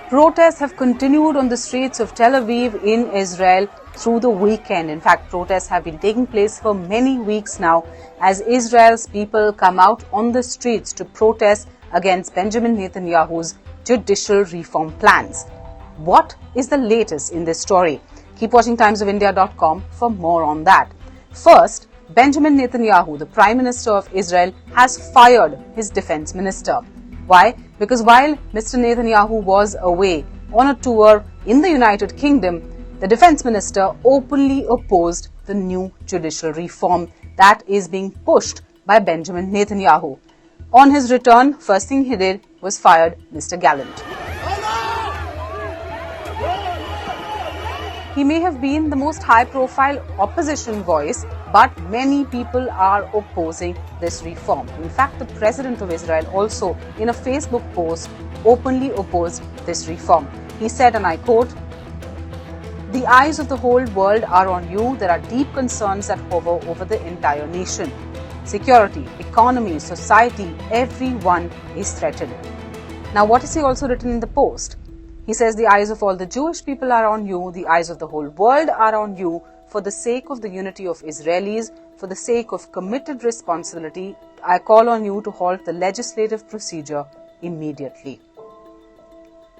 Protests have continued on the streets of Tel Aviv in Israel through the weekend. In fact, protests have been taking place for many weeks now as Israel's people come out on the streets to protest against Benjamin Netanyahu's judicial reform plans. What is the latest in this story? Keep watching timesofIndia.com for more on that. First, Benjamin Netanyahu, the Prime Minister of Israel, has fired his Defence Minister. Why? Because while Mr. Netanyahu was away on a tour in the United Kingdom, the Defence Minister openly opposed the new judicial reform that is being pushed by Benjamin Netanyahu. On his return, first thing he did was fired Mr. Gallant. He may have been the most high-profile opposition voice, but many people are opposing this reform. In fact, the President of Israel also, in a Facebook post, openly opposed this reform. He said, and I quote, "The eyes of the whole world are on you. There are deep concerns that hover over the entire nation. Security, economy, society, everyone is threatened." Now, what has he also written in the post? He says, "The eyes of all the Jewish people are on you. The eyes of the whole world are on you. For the sake of the unity of Israelis, for the sake of committed responsibility, I call on you to halt the legislative procedure immediately."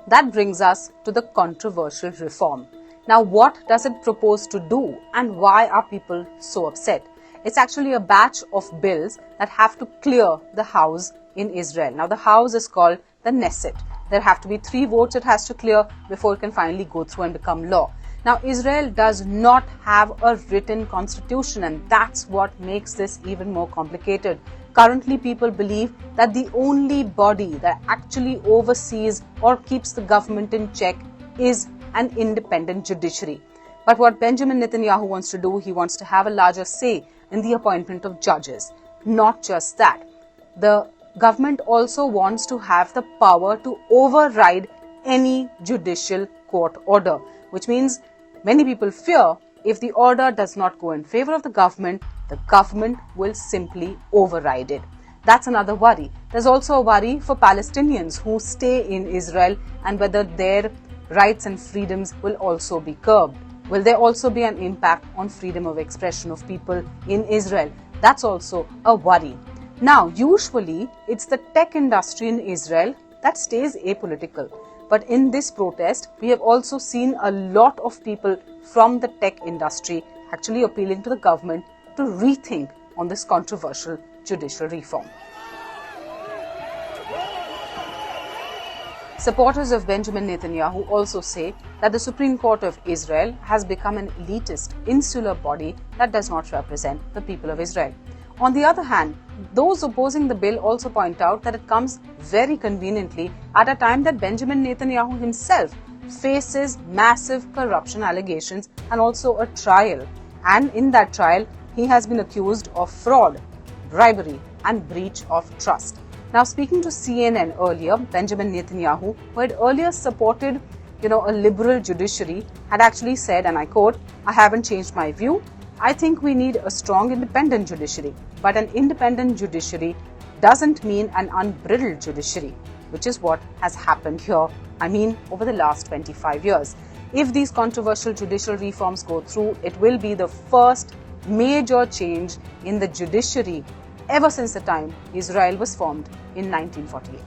That brings us to the controversial reform. Now, what does it propose to do and why are people so upset? It's actually a batch of bills that have to clear the house in Israel. Now, the house is called the Knesset. There have to be 3 votes it has to clear before it can finally go through and become law. Now, Israel does not have a written constitution, and that's what makes this even more complicated. Currently, people believe that the only body that actually oversees or keeps the government in check is an independent judiciary. But what Benjamin Netanyahu wants to do, he wants to have a larger say in the appointment of judges. Not just that. The government also wants to have the power to override any judicial court order, which means many people fear if the order does not go in favor of the government will simply override it. That's another worry. There's also a worry for Palestinians who stay in Israel and whether their rights and freedoms will also be curbed. Will there also be an impact on freedom of expression of people in Israel? That's also a worry. Now, usually it's the tech industry in Israel that stays apolitical. But in this protest, we have also seen a lot of people from the tech industry actually appealing to the government to rethink on this controversial judicial reform. Supporters of Benjamin Netanyahu also say that the Supreme Court of Israel has become an elitist, insular body that does not represent the people of Israel. On the other hand, those opposing the bill also point out that it comes very conveniently at a time that Benjamin Netanyahu himself faces massive corruption allegations and also a trial. And in that trial, he has been accused of fraud, bribery, and breach of trust. Now, speaking to CNN earlier, Benjamin Netanyahu, who had earlier supported, a liberal judiciary, had actually said, and I quote, "I haven't changed my view. I think we need a strong independent judiciary. But an independent judiciary doesn't mean an unbridled judiciary," which is what has happened here, over the last 25 years. If these controversial judicial reforms go through, it will be the first major change in the judiciary ever since the time Israel was formed in 1948.